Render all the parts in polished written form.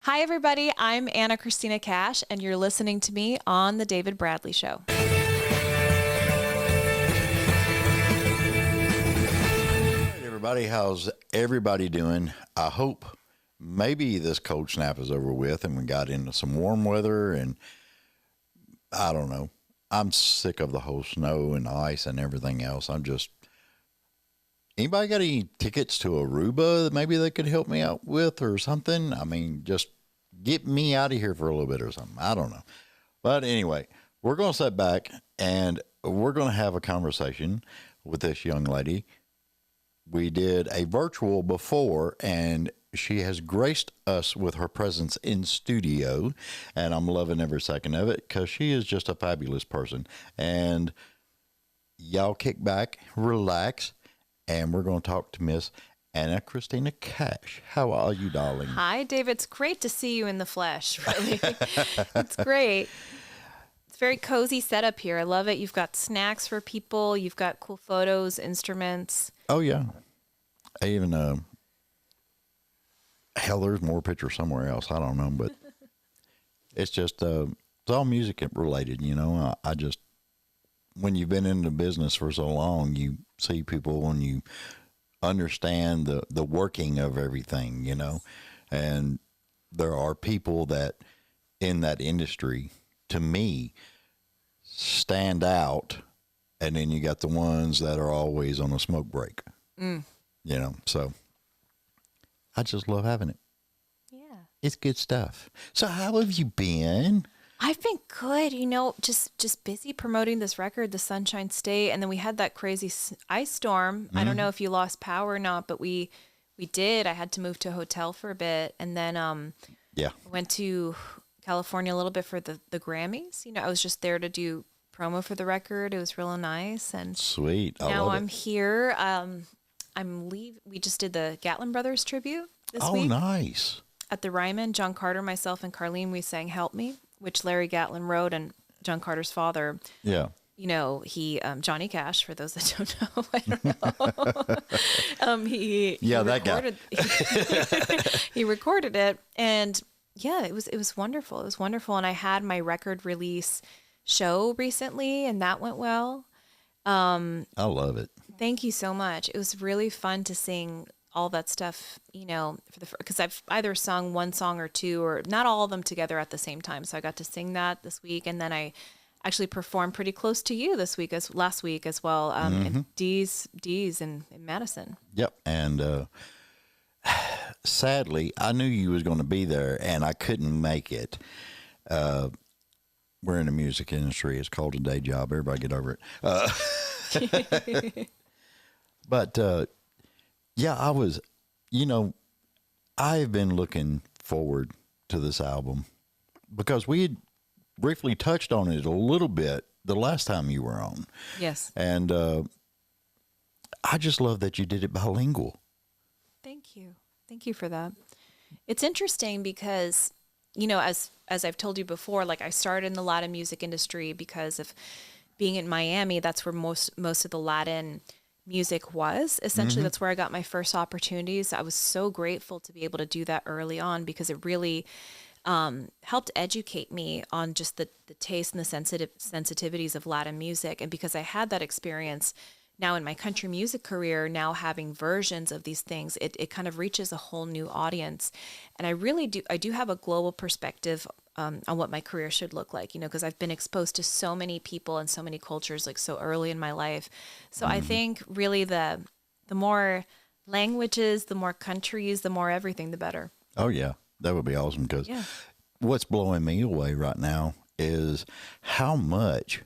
Hi, everybody. I'm Cristina Cash, and you're listening to me on The David Bradley Show. All right, everybody, how's everybody doing? I hope maybe this cold snap is over with and we got into some warm weather, and I don't know. I'm sick of the whole snow and ice and everything else. Anybody got any tickets to Aruba that maybe they could help me out with or something? I mean, just get me out of here for a little bit or something. I don't know. But anyway, we're going to sit back and we're going to have a conversation with this young lady. We did a virtual before, and she has graced us with her presence in studio, and I'm loving every second of it because she is just a fabulous person. And y'all kick back, relax, and we're going to talk to Miss Cristina Cash. How are you, darling? Hi, David. It's great to see you in the flesh, really. It's great. It's very cozy setup here. I love it. You've got snacks for people. You've got cool photos, instruments. Oh, yeah. I even, hell, there's more pictures somewhere else. I don't know, but it's just, it's all music related, you know. I just, when you've been in the business for so long, you see people and you understand the working of everything, you know. And there are people that in that industry, to me, stand out. And then you got the ones that are always on a smoke break. You know, so I just love having it. Yeah. It's good stuff. So how have you been? I've been good, you know, just busy promoting this record, The Sunshine State, and then we had that crazy ice storm. I don't know if you lost power or not, but we did. I had to move to a hotel for a bit, and then went to California a little bit for the Grammys. You know, I was just there to do promo for the record. It was real nice, and Sweet. now I'm here. We just did the Gatlin Brothers tribute this week. Oh, nice. At the Ryman. John Carter, myself, and Carlene, we sang "Help Me," which Larry Gatlin wrote, and John Carter's father. Yeah. You know, he Johnny Cash, for those that don't know, I don't know. He recorded, he recorded it, and yeah, it was wonderful. It was wonderful, and I had my record release show recently, and that went well. I love it. Thank you so much. It was really fun to sing all that stuff, you know, because I've either sung one song or two, or not all of them together at the same time. So I got to sing that this week, and then I actually performed pretty close to you last week as well, in D's in Madison. Yep. And sadly, I knew you was going to be there, and I couldn't make it. We're in the music industry. It's called a day job. Everybody get over it. But yeah, I was, you know, I've been looking forward to this album because we had briefly touched on it a little bit the last time you were on. Yes. And I just love that you did it bilingual. Thank you. Thank you for that. It's interesting because, you know, as I've told you before, like I started in the Latin music industry because of being in Miami. That's where most of the Latin music was. Essentially, that's where I got my first opportunities. I was so grateful to be able to do that early on because it really helped educate me on just the taste and the sensitivities of Latin music. And because I had that experience now in my country music career, now having versions of these things, it kind of reaches a whole new audience. And I do have a global perspective on what my career should look like, you know, because I've been exposed to so many people and so many cultures like so early in my life. So I think really the more languages, the more countries, the more everything, the better. Oh, yeah. That would be awesome because what's blowing me away right now is how much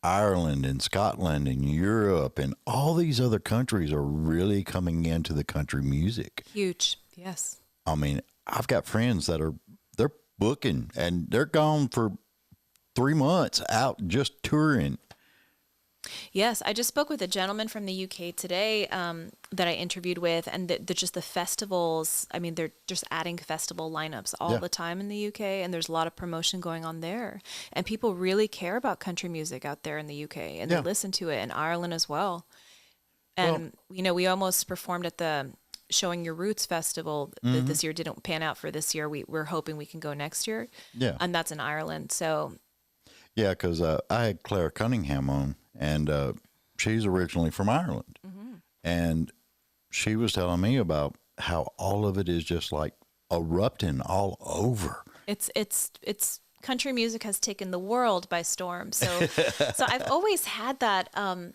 Ireland and Scotland and Europe and all these other countries are really coming into the country music. Huge. Yes. I mean, I've got friends that they're booking and they're gone for 3 months out just touring. Yes, I just spoke with a gentleman from the UK today that I interviewed with, and just the festivals. I mean, they're just adding festival lineups all the time in the UK, and there's a lot of promotion going on there. And people really care about country music out there in the UK, and they listen to it in Ireland as well. And, you know, we almost performed at the Showing Your Roots festival that this year didn't pan out for this year. We're hoping we can go next year. Yeah. And that's in Ireland. So Yeah, because I had Claire Cunningham on, and she's originally from Ireland. And she was telling me about how all of it is just like erupting all over. It's country music has taken the world by storm. So I've always had that kind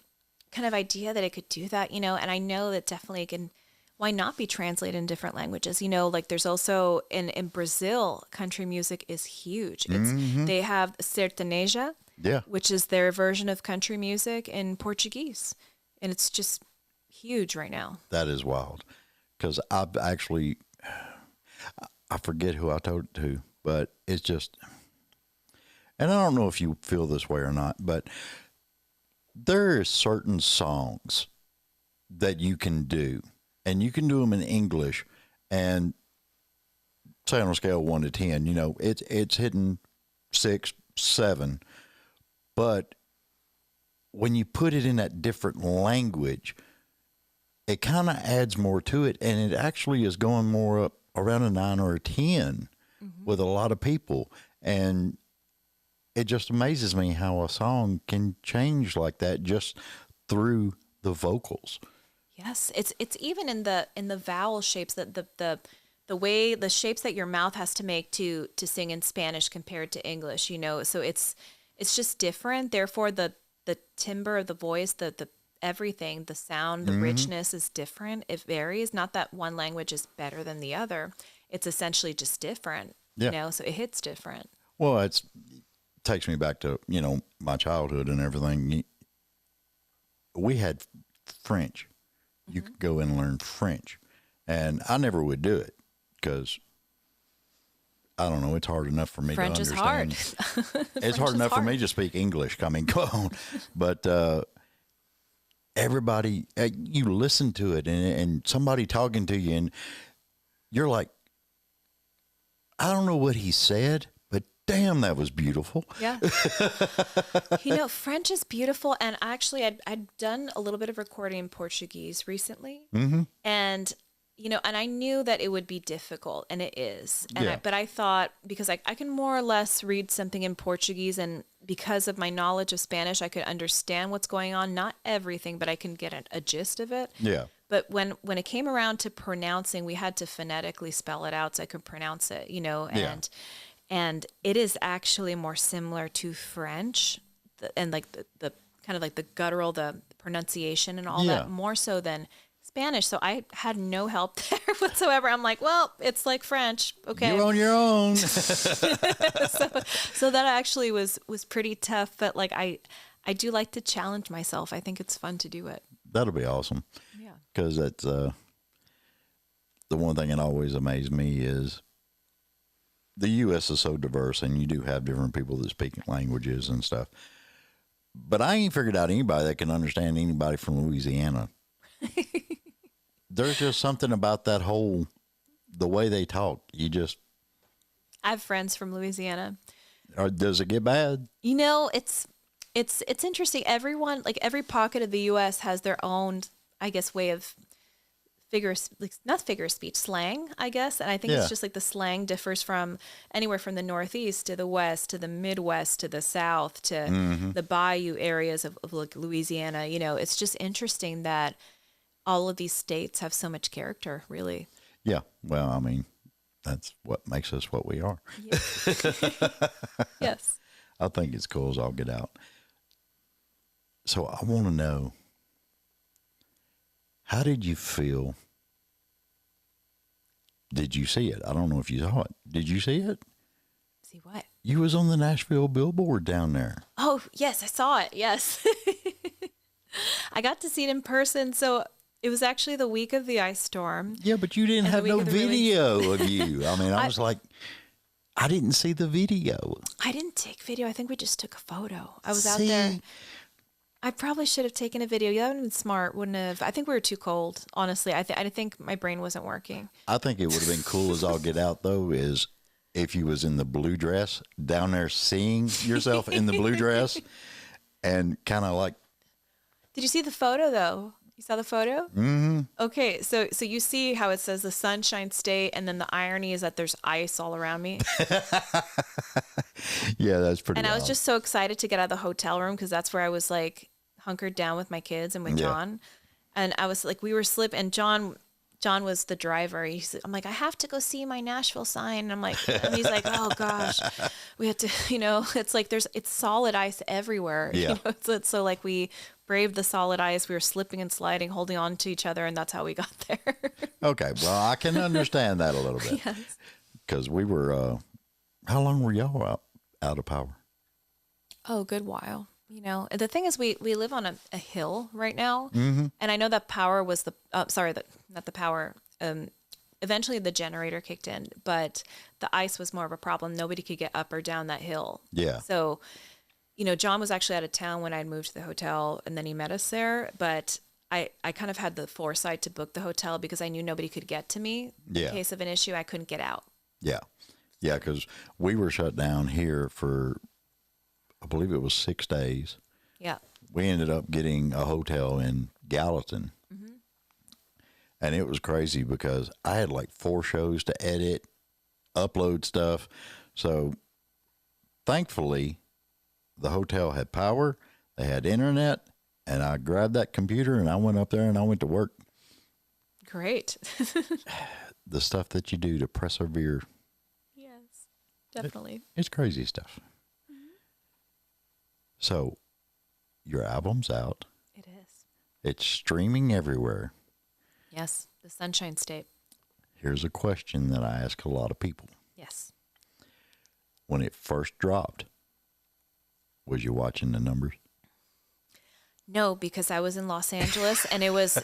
of idea that it could do that, you know, and I know that definitely it can. Why not be translated in different languages? You know, like there's also in Brazil, country music is huge. They have sertaneja, which is their version of country music in Portuguese, and it's just huge right now. That is wild, because I've actually, I forget who I told it to, but it's just, and I don't know if you feel this way or not, but there are certain songs that you can do, and you can do them in English, and say on a scale of 1 to 10, you know, it's hitting 6, 7, but when you put it in that different language, it kind of adds more to it, and it actually is going more up around a 9 or a 10 with a lot of people. And it just amazes me how a song can change like that just through the vocals. Yes, it's even in the vowel shapes, that the way the shapes that your mouth has to make to sing in Spanish compared to English, you know. So it's just different. Therefore the timbre of the voice, the everything, the sound, the richness is different. It varies. Not that one language is better than the other. It's essentially just different, you know, so it hits different. Well, it takes me back to, you know, my childhood and everything. We had French. You could go and learn French. And I never would do it because, I don't know, it's hard enough for me French to understand. Is hard. It's hard enough for me to speak English. I mean, go on. But everybody, you listen to it and somebody talking to you, and you're like, I don't know what he said, but damn, that was beautiful. Yeah. You know, French is beautiful. And actually, I'd done a little bit of recording in Portuguese recently. And, you know, and I knew that it would be difficult, and it is. And but I thought, because I can more or less read something in Portuguese, and because of my knowledge of Spanish, I could understand what's going on. Not everything, but I can get a gist of it. Yeah. But when it came around to pronouncing, we had to phonetically spell it out so I could pronounce it, you know, and it is actually more similar to French, and like the kind of like the guttural, the pronunciation and all that, more so than Spanish. So I had no help there whatsoever. I'm like, well, it's like French. Okay. You're on your own. So that actually was pretty tough, but like I do like to challenge myself. I think it's fun to do it. That'll be awesome. Yeah. Because that's the one thing that always amazed me is the U.S. is so diverse, and you do have different people that speak languages and stuff. But I ain't figured out anybody that can understand anybody from Louisiana. There's just something about that the way they talk. I have friends from Louisiana. Or does it get bad? You know, it's interesting. Everyone, like every pocket of the U.S. has their own, I guess, way of not figure of speech, slang, I guess. And I think it's just like the slang differs from anywhere from the Northeast to the West to the Midwest to the South to the bayou areas of like Louisiana. You know, it's just interesting that all of these states have so much character, really. Yeah. Well, I mean, that's what makes us what we are. Yeah. Yes. I think it's cool as all get out. So I want to know, how did you feel? Did you see it? I don't know if you saw it. Did you see it? See what? You was on the Nashville billboard down there. Oh, yes, I saw it. Yes. I got to see it in person. So it was actually the week of the ice storm. Yeah, but you didn't have no video of you. I mean, I was like, I didn't see the video. I didn't take video. I think we just took a photo. I was out there. I probably should have taken a video. Yeah, that would have been smart, wouldn't have? I think we were too cold, honestly. I think my brain wasn't working. I think it would have been cool as all get out, though, is if you was in the blue dress down there seeing yourself in the blue dress and kind of like. Did you see the photo, though? You saw the photo? Mm-hmm. Okay, so you see how it says the Sunshine State, and then the irony is that there's ice all around me. Yeah, that's pretty And I was wild. just so excited to get out of the hotel room because that's where I was like hunkered down with my kids and with Yeah. John. And I was like, we were slipping, and John was the driver. I'm like, I have to go see my Nashville sign. And I'm like, and he's like, oh gosh, we have to, it's like it's solid ice everywhere. Yeah. So like we braved the solid ice. We were slipping and sliding, holding on to each other, and that's how we got there. Okay, well, I can understand that a little bit. Yes. Because we were, how long were y'all out of power? Oh, good while. The thing is, we live on a hill right now, Mm-hmm. and I know that power was not the power. Eventually, the generator kicked in, but the ice was more of a problem. Nobody could get up or down that hill. Yeah. So, John was actually out of town when I'd moved to the hotel, and then he met us there. But I kind of had the foresight to book the hotel because I knew nobody could get to me Yeah. in case of an issue. I couldn't get out. Yeah. Yeah, because we were shut down here for, I believe it was 6 days. Yeah. We ended up getting a hotel in Gallatin. Mm-hmm. And it was crazy because I had like 4 shows to edit, upload stuff. So thankfully, the hotel had power, they had internet, and I grabbed that computer and I went up there and I went to work. Great. The stuff that you do to persevere, Yes, definitely. it's crazy stuff. So your album's out. It is. It's streaming everywhere. Yes, the Sunshine State. Here's a question that I ask a lot of people. Yes. When it first dropped, was you watching the numbers? No, because I was in Los Angeles and it was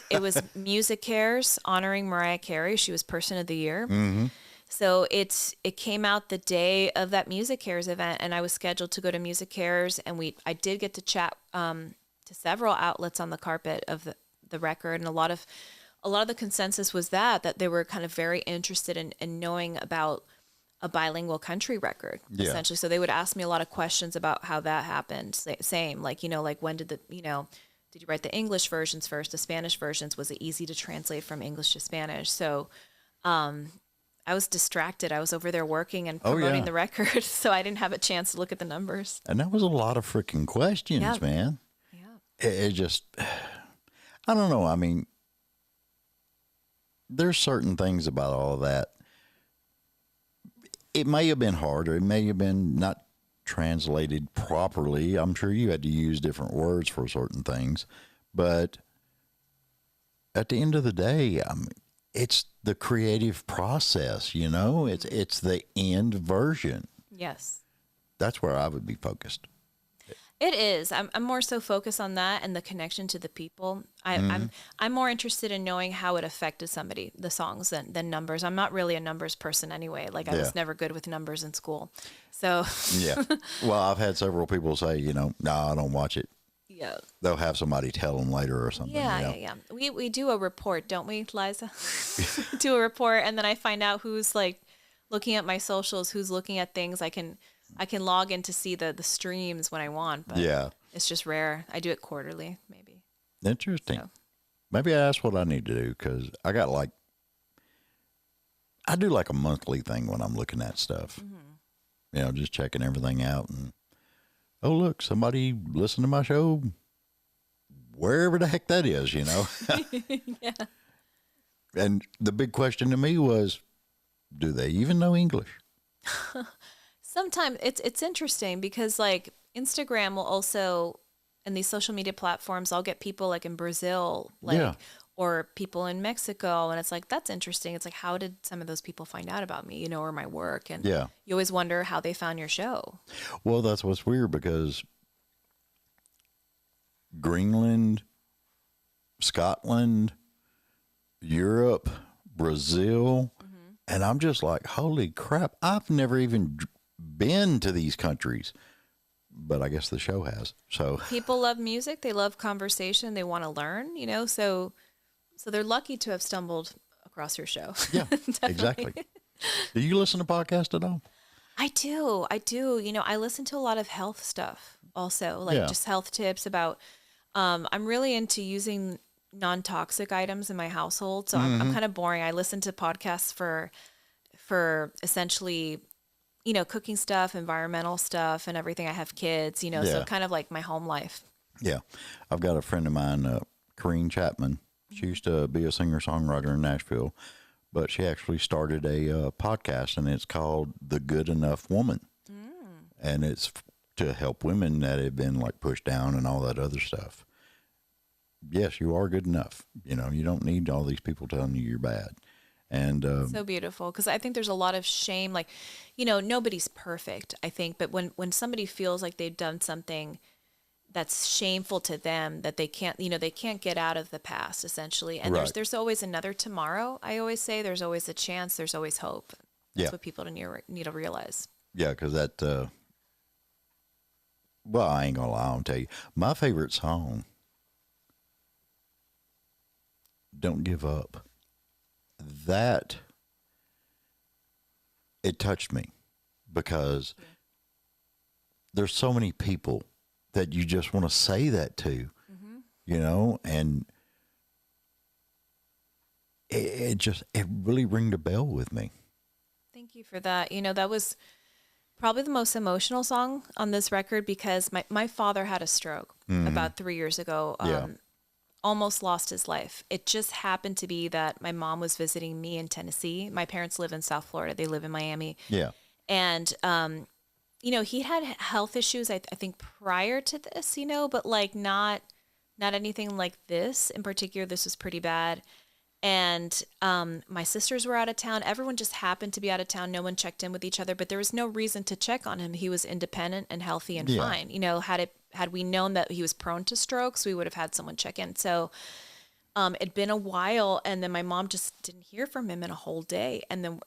Music Cares honoring Mariah Carey. She was Person of the Year. Mm-hmm. So it came out the day of that Music Cares event, and I was scheduled to go to Music Cares, and I did get to chat to several outlets on the carpet of the record, and a lot of the consensus was that they were kind of very interested in knowing about a bilingual country record, Yeah. essentially. So they would ask me a lot of questions about how that happened. Same, like, like when did did you write the English versions first, the Spanish versions? Was it easy to translate from English to Spanish? So I was distracted. I was over there working and promoting the record, so I didn't have a chance to look at the numbers. And that was a lot of freaking questions, Yeah. man. Yeah. It just, I don't know. I mean, there's certain things about all that. It may have been hard, or it may have been not translated properly. I'm sure you had to use different words for certain things. But at the end of the day, it's the creative process, It's the end version. Yes. That's where I would be focused. It is. I'm more so focused on that and the connection to the people. I'm more interested in knowing how it affected somebody, the songs, than numbers. I'm not really a numbers person anyway. Like I was never good with numbers in school. So Yeah. Well, I've had several people say, no, I don't watch it. yeah. They'll have somebody tell them later or something. Yeah. We do a report, don't we, Liza? Do a report, and then I find out who's like looking at my socials, who's looking at things. I can log in to see the streams when I want, but it's just rare. I do it quarterly, maybe. Interesting. So. Maybe that's what I need to do, because I do like a monthly thing when I'm looking at stuff. Mm-hmm. Just checking everything out, and oh, look, somebody listened to my show wherever the heck that is, Yeah. And the big question to me was, do they even know English? Sometimes it's interesting because like Instagram will also, and these social media platforms, I'll get people like in Brazil, or people in Mexico, and it's like, that's interesting. It's like, how did some of those people find out about me, or my work? And you always wonder how they found your show. Well, that's what's weird, because Greenland, Scotland, Europe, Brazil, and I'm just like, holy crap, I've never even been to these countries, but I guess the show has. So people love music, they love conversation, they want to learn, so they're lucky to have stumbled across your show. Yeah, exactly. Do you listen to podcasts at all? I do. I listen to a lot of health stuff also, like just health tips about, I'm really into using non-toxic items in my household. So I'm kind of boring. I listen to podcasts for essentially, cooking stuff, environmental stuff, and everything. I have kids, so Yeah. kind of like my home life. Yeah. I've got a friend of mine, Corrine Chapman. She used to be a singer-songwriter in Nashville, but she actually started a podcast, and it's called The Good Enough Woman. And it's to help women that have been like pushed down and all that other stuff. Yes, you are good enough. You don't need all these people telling you you're bad. And So beautiful, because I think there's a lot of shame. Like, nobody's perfect, I think, but when somebody feels like they've done something that's shameful to them, that they can't, they can't get out of the past, essentially. And Right. there's always another tomorrow. I always say there's always a chance. There's always hope. That's Yeah. what people need to realize. yeah, because that, well, I ain't going to lie, I'll tell you. My favorite song, Don't Give Up, that, it touched me because there's so many people that you just want to say that to, and it really ringed a bell with me. Thank you for that. That was probably the most emotional song on this record because my father had a stroke about 3 years ago. Yeah. Almost lost his life. It just happened to be that my mom was visiting me in Tennessee. My parents live in South Florida. They live in Miami. Yeah. And, he had health issues, I think, prior to this, but like not anything like this in particular. This was pretty bad. And my sisters were out of town. Everyone just happened to be out of town. No one checked in with each other, but there was no reason to check on him. He was independent and healthy and Yeah. fine. Had we known that he was prone to strokes, we would have had someone check in. So it'd been a while, and then my mom just didn't hear from him in a whole day. And then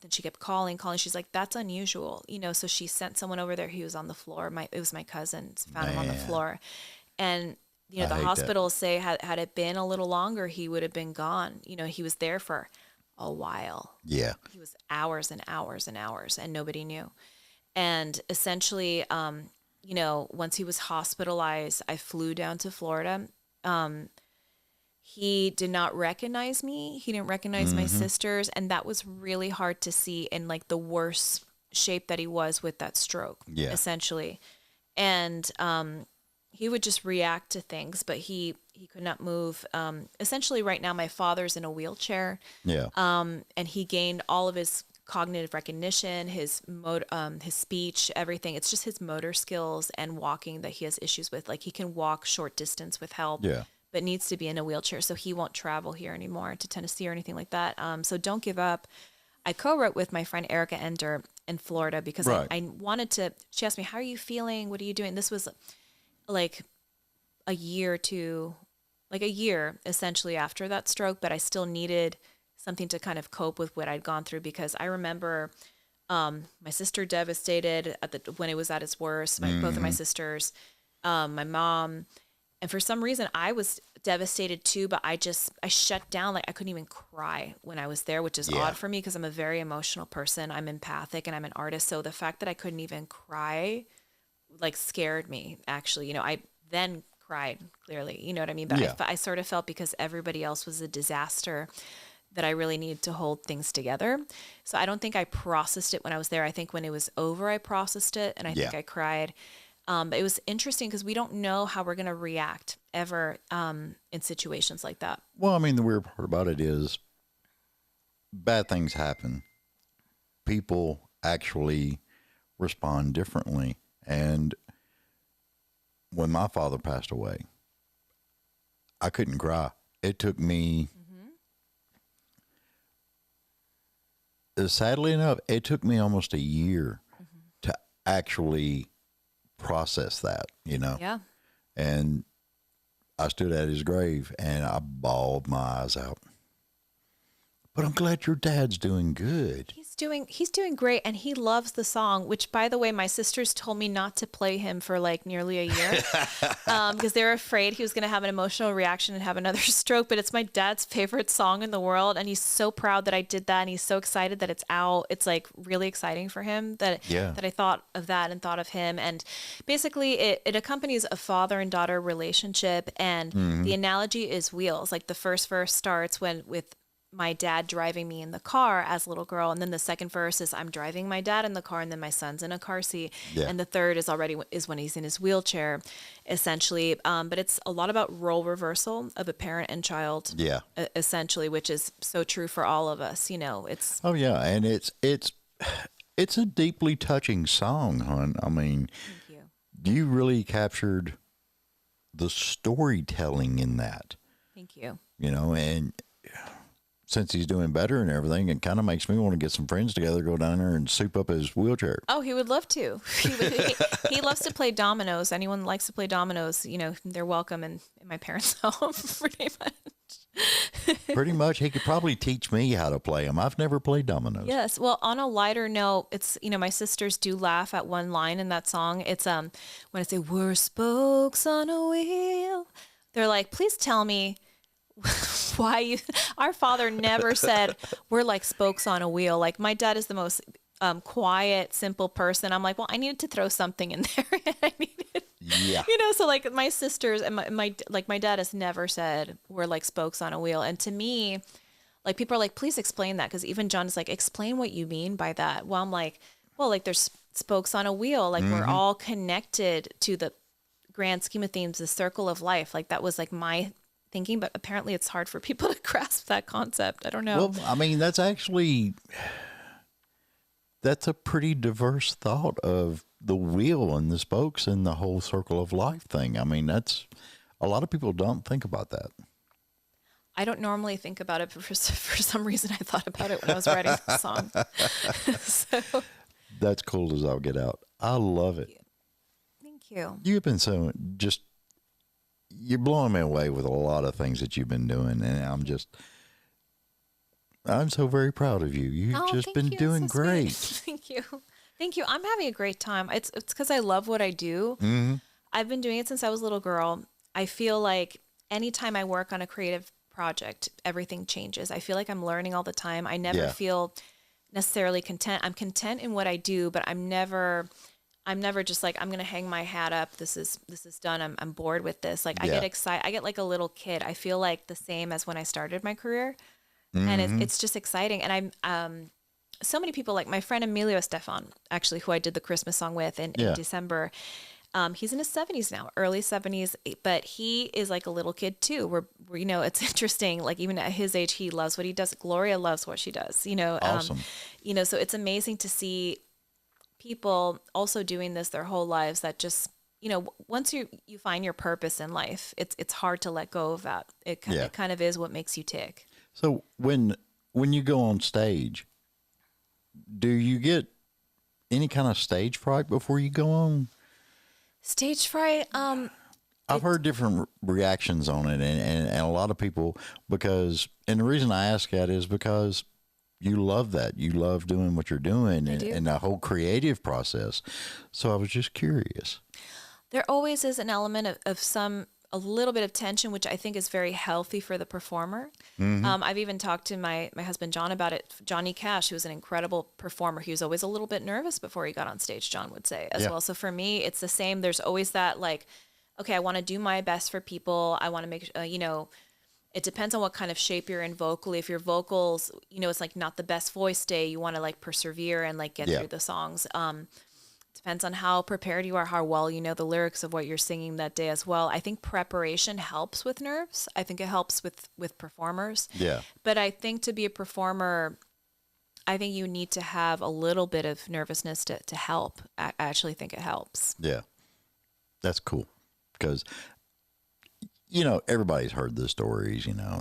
she kept calling. She's like, "That's unusual," So she sent someone over there. He was on the floor. It was my cousin found him on the Man. floor, and I hate the that. hospitals say had it been a little longer, he would have been gone. He was there for a while. Yeah. He was hours and hours and hours, and nobody knew. And essentially, once he was hospitalized, I flew down to Florida. He did not recognize me. He didn't recognize my sisters, and that was really hard to see in like the worst shape that he was with that stroke, Yeah. essentially. And he would just react to things, but he could not move. Essentially, right now, my father's in a wheelchair. Yeah. And he gained all of his cognitive recognition, his speech, everything. It's just his motor skills and walking that he has issues with. Like he can walk short distance with help, Yeah. but needs to be in a wheelchair. So he won't travel here anymore to Tennessee or anything like that. So Don't Give Up. I co-wrote with my friend Erica Ender in Florida because Right. I wanted to, she asked me, "How are you feeling? What are you doing?" This was like a year essentially after that stroke, but I still needed something to kind of cope with what I'd gone through because I remember my sister devastated when it was at its worst, both of my sisters, my mom, and for some reason I was devastated too, but I shut down. Like I couldn't even cry when I was there, which is Yeah. odd for me because I'm a very emotional person. I'm empathic and I'm an artist. So the fact that I couldn't even cry like scared me actually. I then cried clearly, you know what I mean? But Yeah. I sort of felt because everybody else was a disaster that I really needed to hold things together. So I don't think I processed it when I was there. I think when it was over, I processed it and I think Yeah. I cried. But it was interesting because we don't know how we're going to react ever in situations like that. Well, I mean, the weird part about it is bad things happen. People actually respond differently. And when my father passed away, I couldn't cry. It took me, sadly enough, it took me almost a year to actually process that, Yeah. And I stood at his grave and I bawled my eyes out But I'm glad your dad's doing good. He's doing great, and he loves the song, which, by the way, my sisters told me not to play him for like nearly a year because they were afraid he was going to have an emotional reaction and have another stroke. But it's my dad's favorite song in the world, and he's so proud that I did that, and he's so excited that it's out. It's like really exciting for him that I thought of that and thought of him. And basically, it accompanies a father and daughter relationship, and the analogy is wheels. Like the first verse starts with my dad driving me in the car as a little girl. And then the second verse is I'm driving my dad in the car, and then my son's in a car seat. Yeah. And the third is when he's in his wheelchair, essentially. But it's a lot about role reversal of a parent and child, essentially, which is so true for all of us. You know, it's. Oh yeah. And it's a deeply touching song, hon. I mean, you really captured the storytelling in that. Thank you. You know, and since he's doing better and everything, it kind of makes me want to get some friends together, go down there and soup up his wheelchair. Oh, he would love to. He loves to play dominoes. Anyone that likes to play dominoes, you know, they're welcome in my parents' home, pretty much. Pretty much. He could probably teach me how to play them. I've never played dominoes. Yes. Well, on a lighter note, it's, you know, my sisters do laugh at one line in that song. It's when I say, we're spokes on a wheel, they're like, please tell me why our father never said we're like spokes on a wheel. Like my dad is the most quiet, simple person. I'm like, well, I needed to throw something in there. I needed, you know, so like my sisters and my dad has never said we're like spokes on a wheel. And to me, like people are like, please explain that. Cause even John is like, explain what you mean by that. Well, I'm like, well, like there's spokes on a wheel. Like we're all connected to the grand scheme of things, the circle of life. Like that was like my thinking, but apparently it's hard for people to grasp that concept. I don't know. Well, I mean, that's a pretty diverse thought of the wheel and the spokes and the whole circle of life thing. I mean, that's a lot of people don't think about that. I don't normally think about it, but for some reason I thought about it when I was writing the song. So that's cool as I'll get out. I love it. Thank you. You've been you're blowing me away with a lot of things that you've been doing, and I'm so very proud of you. You've just been doing great. Thank you. Thank you. I'm having a great time. It's because I love what I do. I've been doing it since I was a little girl. I feel like anytime I work on a creative project, everything changes. I feel like I'm learning all the time. I never feel necessarily content. I'm content in what I do, but I'm never just like, I'm going to hang my hat up. This is done. I'm bored with this. Like I get excited. I get like a little kid. I feel like the same as when I started my career, and it's just exciting. And I'm, so many people, like my friend Emilio Estefan, actually, who I did the Christmas song with in December. He's in his 70s now, early 70s, but he is like a little kid too. Where you know, it's interesting. Like even at his age, he loves what he does. Gloria loves what she does. You know, awesome. You know, so it's amazing to see people also doing this their whole lives. That just, you know, once you find your purpose in life, it's hard to let go of that. It kind of is what makes you tick. So when you go on stage, do you get any kind of stage fright before you go on? Stage fright? I've heard different reactions on it, and a lot of people, and the reason I ask that is because you love that. You love doing what you're doing and the whole creative process. So I was just curious. There always is an element of a little bit of tension, which I think is very healthy for the performer. I've even talked to my husband, John, about it. Johnny Cash, who was an incredible performer. He was always a little bit nervous before he got on stage, John would say as well. So for me, it's the same. There's always that like, okay, I want to do my best for people. I want to make, you know, it depends on what kind of shape you're in vocally. If your vocals, you know, it's like not the best voice day, you want to like persevere and like get through the songs. Depends on how prepared you are, how well you know the lyrics of what you're singing that day as well. I think preparation helps with nerves. I think it helps with performers. Yeah. But I think to be a performer, I think you need to have a little bit of nervousness to help. I actually think it helps. Yeah. That's cool. Because, you know, everybody's heard the stories, you know,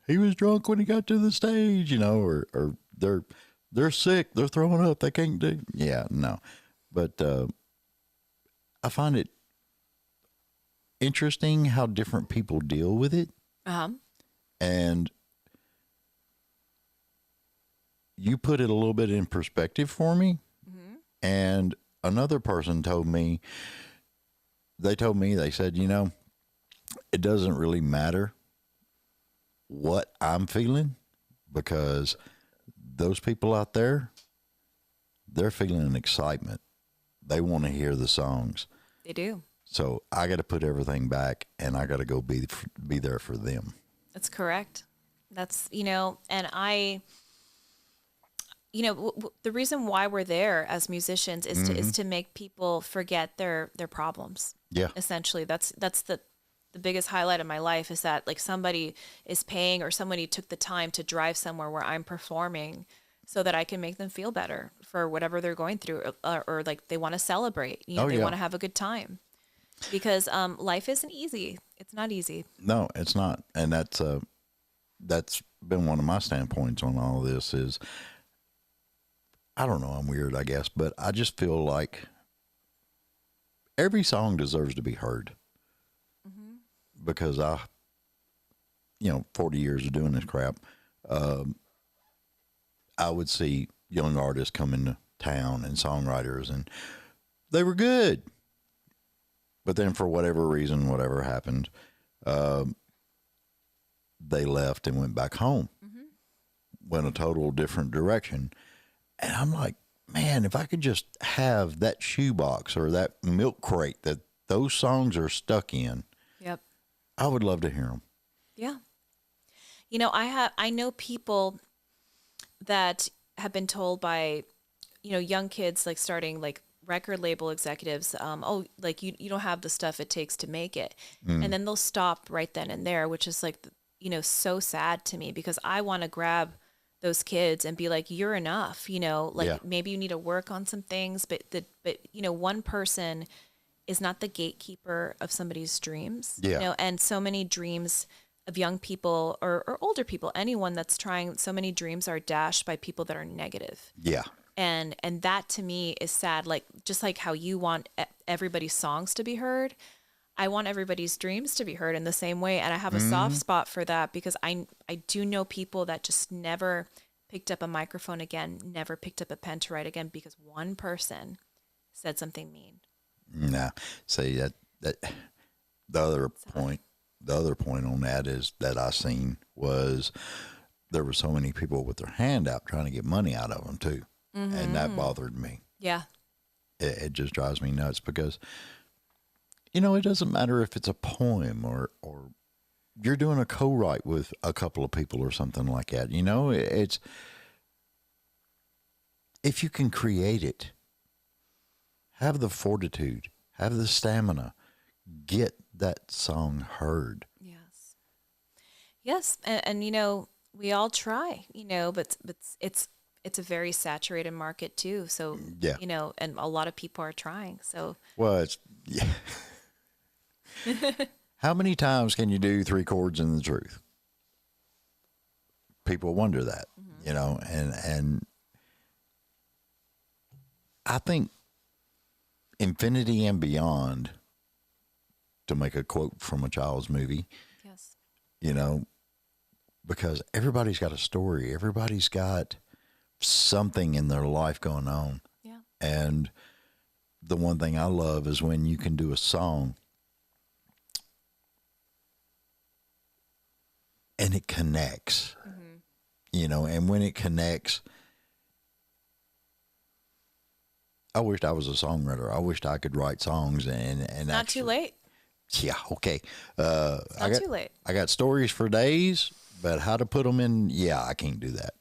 he was drunk when he got to the stage, you know, or they're sick, they're throwing up, they can't do. Yeah, no. But I find it interesting how different people deal with it. And you put it a little bit in perspective for me. Mm-hmm. And another person told me, they said, it doesn't really matter what I'm feeling, because those people out there, they're feeling an excitement. They want to hear the songs. They do. So I got to put everything back, and I got to go be there for them. That's correct. That's, and the reason why we're there as musicians is to make people forget their problems. Yeah. Essentially, that's the biggest highlight of my life, is that like somebody is paying, or somebody took the time to drive somewhere where I'm performing, so that I can make them feel better for whatever they're going through, or like they want to celebrate, they want to have a good time, because life isn't easy. It's not easy. No, it's not. And that's been one of my standpoints on all of this is, I don't know, I'm weird, I guess, but I just feel like every song deserves to be heard. Mm-hmm. Because 40 years of doing this crap, I would see young artists come into town and songwriters, and they were good. But then for whatever reason, whatever happened, they left and went back home, went a total different direction. And I'm like, man, if I could just have that shoebox or that milk crate that those songs are stuck in, yep, I would love to hear them. Yeah. I know people that have been told by, young kids, like starting like record label executives, like you don't have the stuff it takes to make it. And then they'll stop right then and there, which is like, so sad to me, because I want to grab those kids and be like, you're enough, maybe you need to work on some things, but one person is not the gatekeeper of somebody's dreams, and so many dreams of young people or older people, anyone that's trying, so many dreams are dashed by people that are negative. Yeah. And that to me is sad. Like, just like how you want everybody's songs to be heard, I want everybody's dreams to be heard in the same way. And I have a soft spot for that, because I do know people that just never picked up a microphone again, never picked up a pen to write again, because one person said something mean. Nah, see that the other point on that is that I seen was there were so many people with their hand out trying to get money out of them too. Mm-hmm. And that bothered me. Yeah. It just drives me nuts, because, it doesn't matter if it's a poem or you're doing a co-write with a couple of people or something like that. It's, if you can create it, have the fortitude, have the stamina, get that song heard. Yes. Yes. And we all try, but it's a very saturated market too. So, yeah. And a lot of people are trying. So, well, yeah. How many times can you do 3 chords in the truth? People wonder that, and I think infinity and beyond, to make a quote from a child's movie. Yes. Because everybody's got a story. Everybody's got something in their life going on. Yeah. And the one thing I love is when you can do a song and it connects, and when it connects, I wished I was a songwriter. I wished I could write songs and not too late. Yeah. Okay. Not too late. I got stories for days, but how to put them in? Yeah, I can't do that.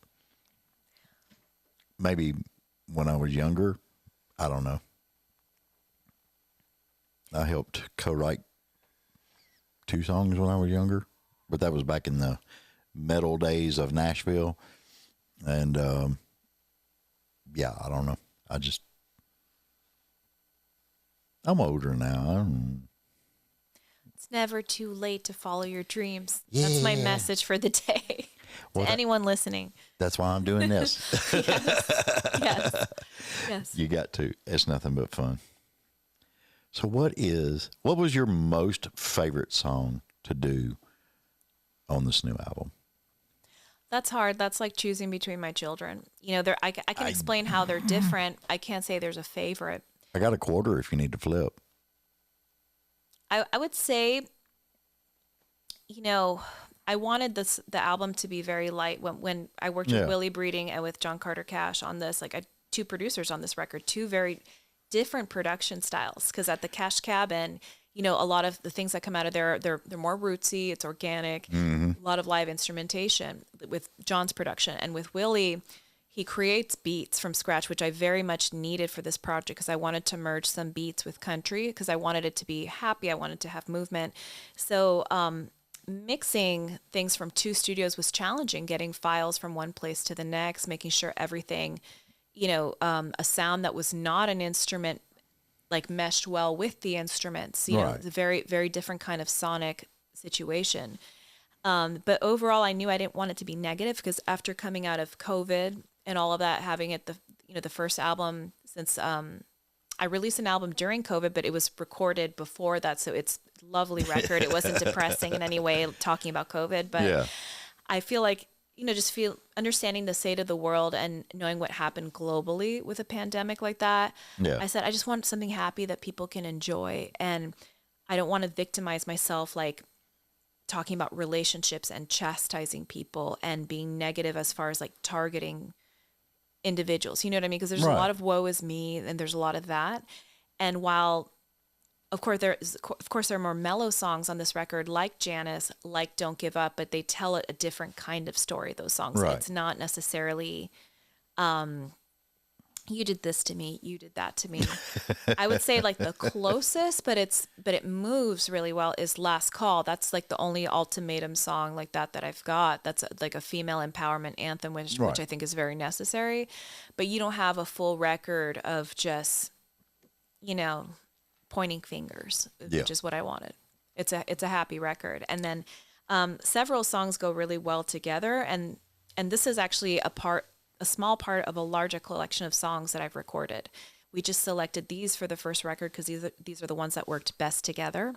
Maybe when I was younger, I don't know. I helped co-write 2 songs when I was younger, but that was back in the metal days of Nashville. And, yeah, I don't know. I'm older now. It's never too late to follow your dreams. Yeah. That's my message for the day. To anyone listening. That's why I'm doing this. Yes. Yes. You got to. It's nothing but fun. So what was your most favorite song to do on this new album? That's hard. That's like choosing between my children. You know, I can explain how they're different. I can't say there's a favorite. I got a quarter if you need to flip. I would say, you know, I wanted the album to be very light. When I worked with Willie Breeding and with John Carter Cash on this, like two producers on this record, two very different production styles. Because at the Cash Cabin, you know, a lot of the things that come out of there, they're more rootsy. It's organic. A lot of live instrumentation with John's production, and with Willie, he creates beats from scratch, which I very much needed for this project because I wanted to merge some beats with country because I wanted it to be happy. I wanted to have movement. So mixing things from two studios was challenging, getting files from one place to the next, making sure everything, you know, a sound that was not an instrument like meshed well with the instruments. You know, it's a very, very different kind of sonic situation. But overall, I knew I didn't want it to be negative because after coming out of COVID and all of that, having it the first album since I released an album during COVID, but it was recorded before that, so it's a lovely record. It wasn't depressing in any way talking about COVID, but I feel like, you know, just understanding the state of the world and knowing what happened globally with a pandemic like that. I said, I just want something happy that people can enjoy. And I don't want to victimize myself, like talking about relationships and chastising people and being negative as far as like targeting individuals. You know what I mean? Because there's a lot of woe is me and there's a lot of that. And while Of course, there are more mellow songs on this record, like Janice, like Don't Give Up, but they tell it a different kind of story, those songs. Right. It's not necessarily, you did this to me, you did that to me. I would say like the closest, but it moves really well, is Last Call. That's like the only ultimatum song like that I've got. That's like a female empowerment anthem, which I think is very necessary. But you don't have a full record of just, you know, pointing fingers, which is what I wanted. It's a happy record. And then several songs go really well together. And this is actually a small part of a larger collection of songs that I've recorded. We just selected these for the first record because these are the ones that worked best together.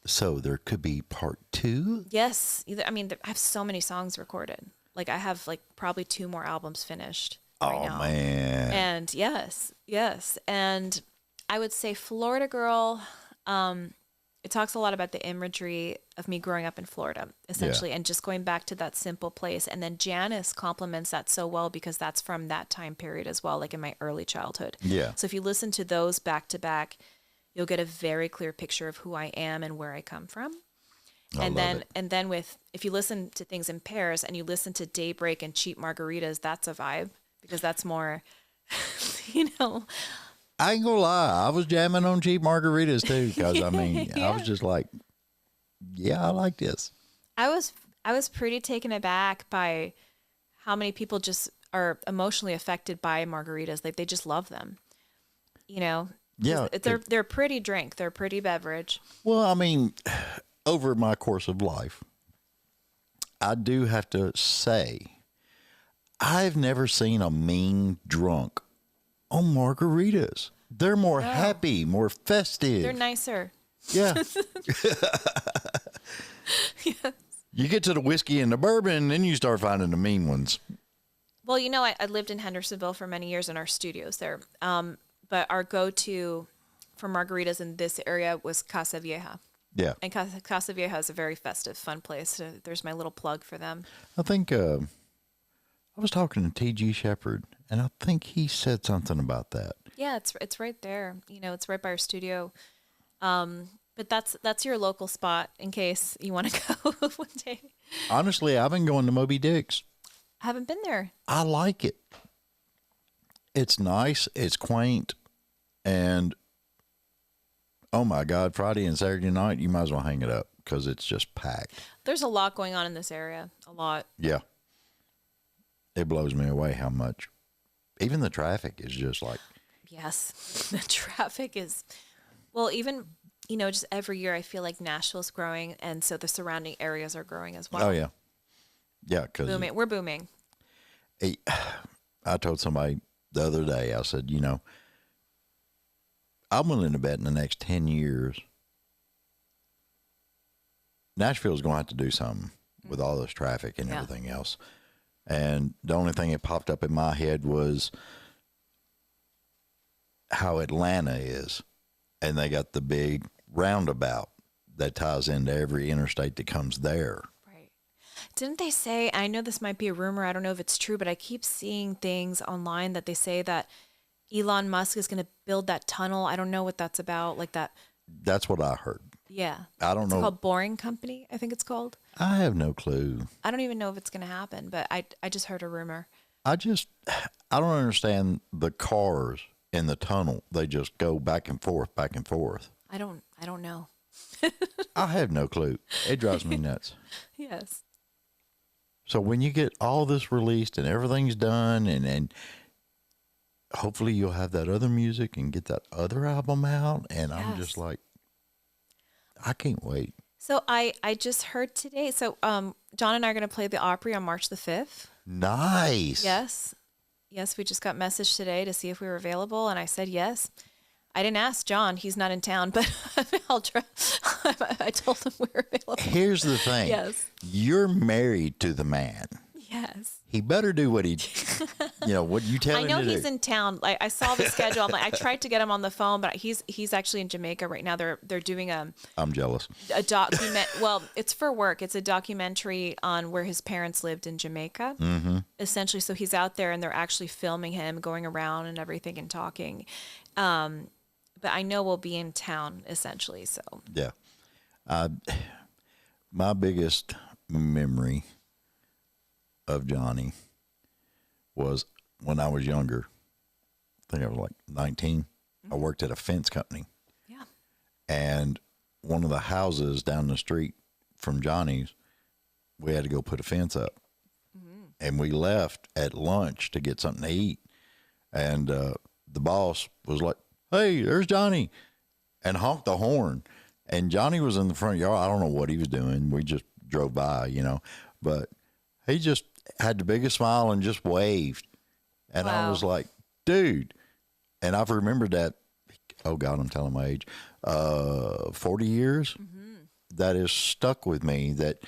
So there could be part 2? Yes. I have so many songs recorded. Like I have like probably 2 more albums finished right now. Man. And yes. And I would say Florida Girl, it talks a lot about the imagery of me growing up in Florida, essentially, and just going back to that simple place. And then Janice complements that so well because that's from that time period as well, like in my early childhood. Yeah. So if you listen to those back to back, you'll get a very clear picture of who I am and where I come from. And then if you listen to things in pairs and you listen to Daybreak and Cheap Margaritas, that's a vibe because that's more, you know. I ain't gonna lie, I was jamming on Cheap Margaritas too, because I was just like, yeah, I like this. I was pretty taken aback by how many people just are emotionally affected by margaritas. Like they just love them, you know. Yeah, they're a pretty drink. They're a pretty beverage. Well, over my course of life, I do have to say, I've never seen a mean drunk on margaritas. They're more happy, more festive. They're nicer. Yeah. Yes. You get to the whiskey and the bourbon, then you start finding the mean ones. Well, you know, I lived in Hendersonville for many years in our studios there. But our go-to for margaritas in this area was Casa Vieja. Yeah. And Casa Vieja is a very festive, fun place. So there's my little plug for them. I think I was talking to T.G. Shepherd, and I think he said something about that. Yeah, it's right there. You know, it's right by our studio. But that's your local spot in case you want to go one day. Honestly, I've been going to Moby Dick's. I haven't been there. I like it. It's nice. It's quaint. And, oh my God, Friday and Saturday night, you might as well hang it up because it's just packed. There's a lot going on in this area. A lot. Yeah. It blows me away how much. Even the traffic is just like. Yes. The traffic is, well, even, you know, just every year I feel like Nashville's growing. And so the surrounding areas are growing as well. Oh, yeah. Yeah. Booming. We're booming. I told somebody the other day, I said, you know, I'm willing to bet in the next 10 years, Nashville's going to have to do something with all this traffic and Yeah. everything else. And the only thing that popped up in my head was how Atlanta is. And they got the big roundabout that ties into every interstate that comes there. Right. Didn't they say, I know this might be a rumor, I don't know if it's true, but I keep seeing things online that they say that Elon Musk is going to build that tunnel. I don't know what that's about, like that. That's what I heard. Yeah. I don't It's know. called Boring Company, I think it's called. I have no clue. I don't even know if it's going to happen, but I just heard a rumor. I don't understand the cars in the tunnel. They just go back and forth, back and forth. I don't know. I have no clue. It drives me nuts. Yes. So when you get all this released and everything's done, and hopefully you'll have that other music and get that other album out, and I'm just like, I can't wait. So I just heard today. So John and I are going to play the Opry on March the 5th. Nice. Yes. Yes, we just got message today to see if we were available, and I said yes. I didn't ask John. He's not in town, but I'll try. I told him we were available. Here's the thing. Yes. You're married to the man. Yes. He better do what he, what you tell I him know to do. he's in town. Like I saw the schedule. I'm like, I tried to get him on the phone, but he's actually in Jamaica right now. They're doing I'm jealous. a document. Well, it's for work. It's a documentary on where his parents lived in Jamaica, essentially. So he's out there, and they're actually filming him going around and everything and talking. But I know we'll be in town essentially. So Yeah. My biggest memory of Johnny was when I was younger. I think I was like 19. I worked at a fence company. yeah. And one of the houses down the street from Johnny's, we had to go put a fence up. And we left at lunch to get something to eat. And the boss was like, "Hey, there's Johnny," and honked the horn. And Johnny was in the front yard. I don't know what he was doing. We just drove by, but he just had the biggest smile and just waved. And I was like, dude. And I've remembered that, oh God, I'm telling my age, 40 years. That is stuck with me, that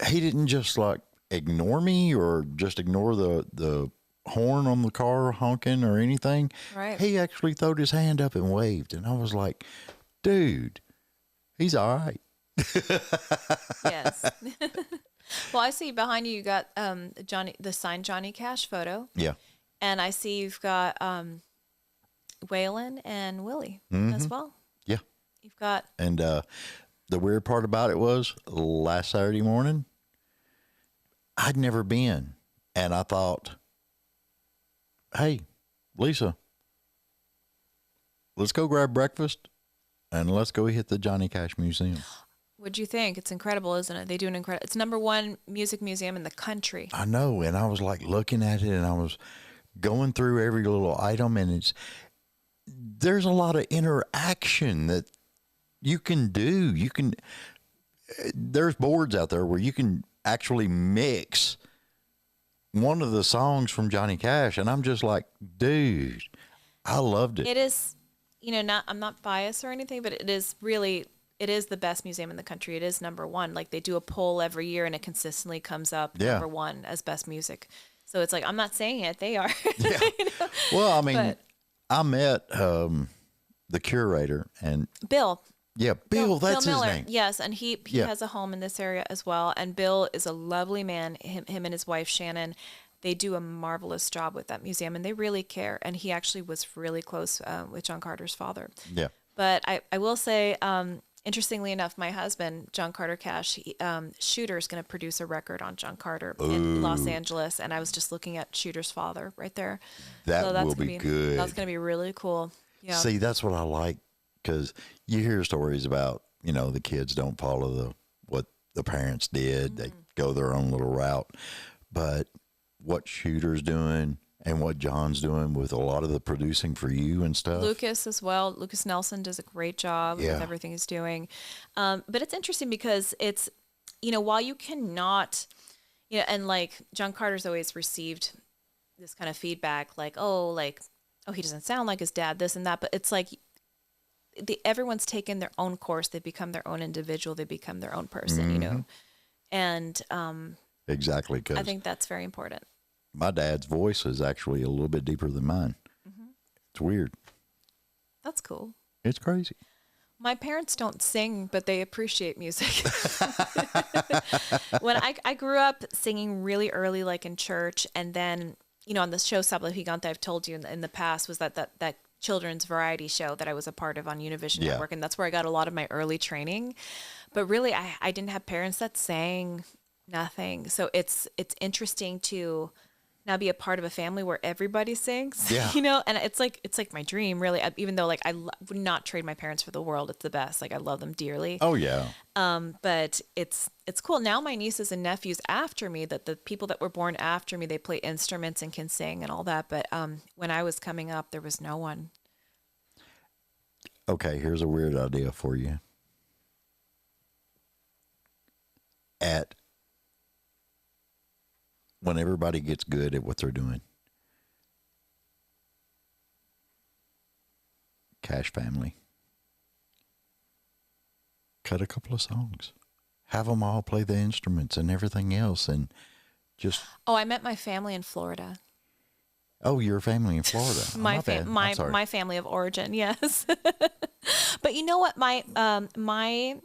he didn't just like ignore me or just ignore the horn on the car honking or anything. Right. He actually throwed his hand up and waved. And I was like, dude, he's all right. Yes. Well, I see behind you got the signed Johnny Cash photo. Yeah. And I see you've got Waylon and Willie as well. Yeah. You've got And the weird part about it was last Saturday morning, I'd never been. And I thought, hey, Lisa, let's go grab breakfast and let's go hit the Johnny Cash Museum. what'd you think? It's incredible, isn't it? They do an incredible. It's #1 music museum in the country. I know. And I was like looking at it, and I was going through every little item, and there's a lot of interaction that you can do. There's boards out there where you can actually mix one of the songs from Johnny Cash, and I'm just like, dude, I loved it. It is, I'm not biased or anything, but it is the best museum in the country. It is #1. Like they do a poll every year, and it consistently comes up #1 as best music. So it's like, I'm not saying it, they are. Yeah. Well, I mean, I met the curator and Bill. Yeah, Bill, that's Bill Miller. his name. Yes, and he has a home in this area as well. And Bill is a lovely man. Him and his wife Shannon, they do a marvelous job with that museum, and they really care. And he actually was really close with John Carter's father. Yeah. But I will say, interestingly enough, my husband, John Carter Cash, Shooter is going to produce a record on John Carter in Los Angeles. And I was just looking at Shooter's father right there. That will be good. That's going to be really cool. Yeah. See, that's what I like, because you hear stories about, the kids don't follow what the parents did. Mm-hmm. They go their own little route. But what Shooter's doing and what John's doing with a lot of the producing for you and stuff. Lucas as well. Lucas Nelson does a great job with everything he's doing. But it's interesting because it's, while you cannot, and like John Carter's always received this kind of feedback, like, oh, he doesn't sound like his dad, this and that. But it's like everyone's taken their own course. They become their own individual. They become their own person, And Exactly, I because think that's very important. my dad's voice is actually a little bit deeper than mine. Hmm. It's weird. That's cool. It's crazy. My parents don't sing, but they appreciate music. When I grew up singing really early, like in church, and then, on the show Sabla Gigante I've told you in the past was that children's variety show that I was a part of on Univision Yeah. Network, and that's where I got a lot of my early training. But really, I didn't have parents that sang, nothing. So it's interesting to now be a part of a family where everybody sings, Yeah. and it's like my dream, really. Even though, like, would not trade my parents for the world. It's the best. Like, I love them dearly. Oh, yeah. But it's cool. Now my nieces and nephews after me, that the people that were born after me, they play instruments and can sing and all that. But when I was coming up, there was no one. Okay, here's a weird idea for you. When everybody gets good at what they're doing, Cash family, cut a couple of songs, have them all play the instruments and everything else, and just. Oh, I met my family in Florida. Oh, your family in Florida. Oh, My bad. I'm sorry. my family of origin, yes. But you know what? My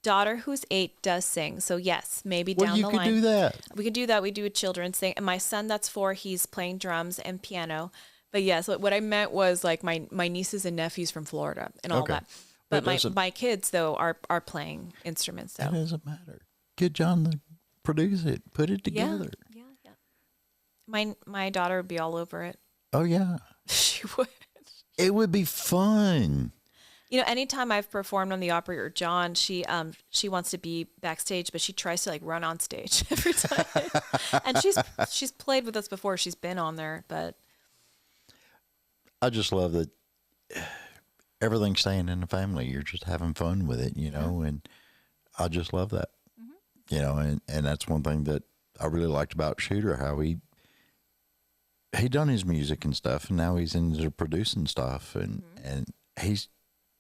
daughter, who's 8, does sing. So yes, maybe Well, down you the could line do that. we could do that. We do a children's thing. And my son, that's 4, he's playing drums and piano. But yes, what I meant was like my nieces and nephews from Florida and all Okay. that. But But my kids though are playing instruments. So It doesn't matter. Get John to produce it. Put it together. yeah. My daughter would be all over it. Oh, yeah. She would. It would be fun. Anytime I've performed on the Opry or John, she wants to be backstage, but she tries to like run on stage every time. And she's played with us before. She's been on there, but I just love that everything's staying in the family. You're just having fun with it, and I just love that. And that's one thing that I really liked about Shooter, how he done his music and stuff, and now he's into producing stuff, and he's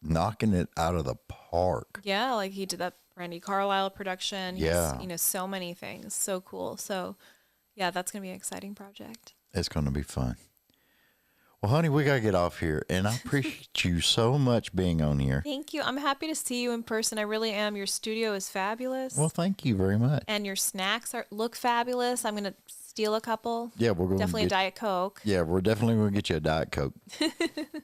knocking it out of the park. yeah, like he did that Randy Carlisle production. Yeah. So many things. So cool. So yeah, that's gonna be an exciting project. It's going to be fun. Well, honey, we got to get off here, and I appreciate you so much being on here. Thank you. I'm happy to see you in person. I really am. Your studio is fabulous. Well, thank you very much. And your snacks look fabulous. I'm gonna steal a couple. Yeah, we're going Definitely a Diet Coke. Yeah, we're definitely going to get you a Diet Coke.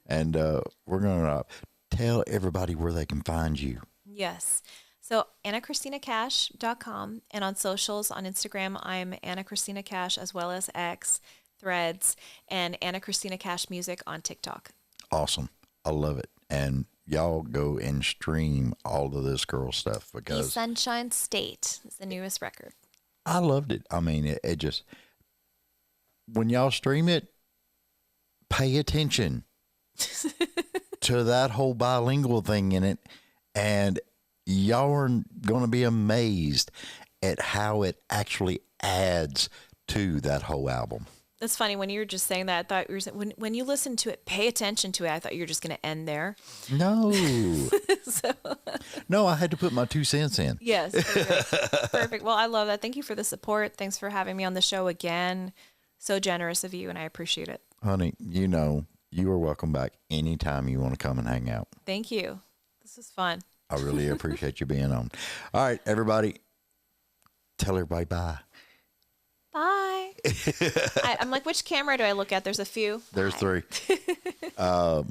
And we're going to tell everybody where they can find you. Yes. So AnnaCristinaCash.com, and on socials, on Instagram, I'm Anna Cristina Cash, as well as X, Threads, and Anna Cristina Cash Music on TikTok. Awesome. I love it. And y'all go and stream all of this girl stuff, The because Sunshine State is the newest record. I loved it. I mean, it just, when y'all stream it, pay attention to that whole bilingual thing in it, and y'all are going to be amazed at how it actually adds to that whole album. It's funny, when you were just saying that, I thought you were saying, when you listen to it, pay attention to it. I thought you were just going to end there. No. So, No, I had to put my 2 cents in. yes. Perfect. Perfect. Well, I love that. Thank you for the support. Thanks for having me on the show again. So generous of you, and I appreciate it. Honey, you are welcome back anytime you want to come and hang out. Thank you. This was fun. I really appreciate you being on. All right, everybody, tell everybody bye. Bye. I'm like, which camera do I look at? There's a few. There's Bye. 3. All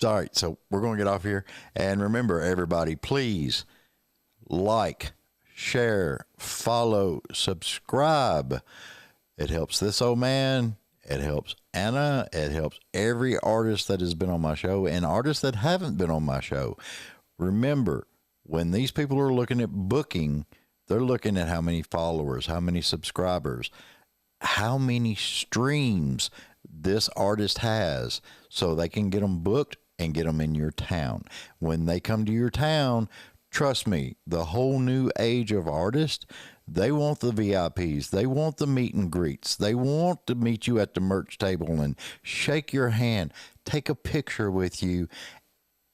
right, so we're going to get off here. And remember, everybody, please like, share, follow, subscribe. It helps this old man. It helps Anna. It helps every artist that has been on my show and artists that haven't been on my show. Remember, when these people are looking at booking, they're looking at how many followers, how many subscribers, how many streams this artist has, so they can get them booked and get them in your town. When they come to your town, trust me, the whole new age of artists, they want the VIPs. They want the meet and greets. They want to meet you at the merch table and shake your hand, take a picture with you,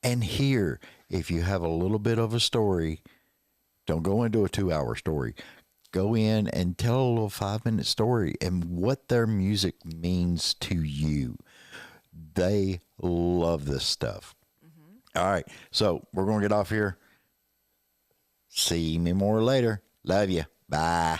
and hear if you have a little bit of a story. Don't go into a 2-hour story. go in and tell a little 5-minute story and what their music means to you. They love this stuff. Mm-hmm. All right. So we're going to get off here. See me more later. Love you. Bye.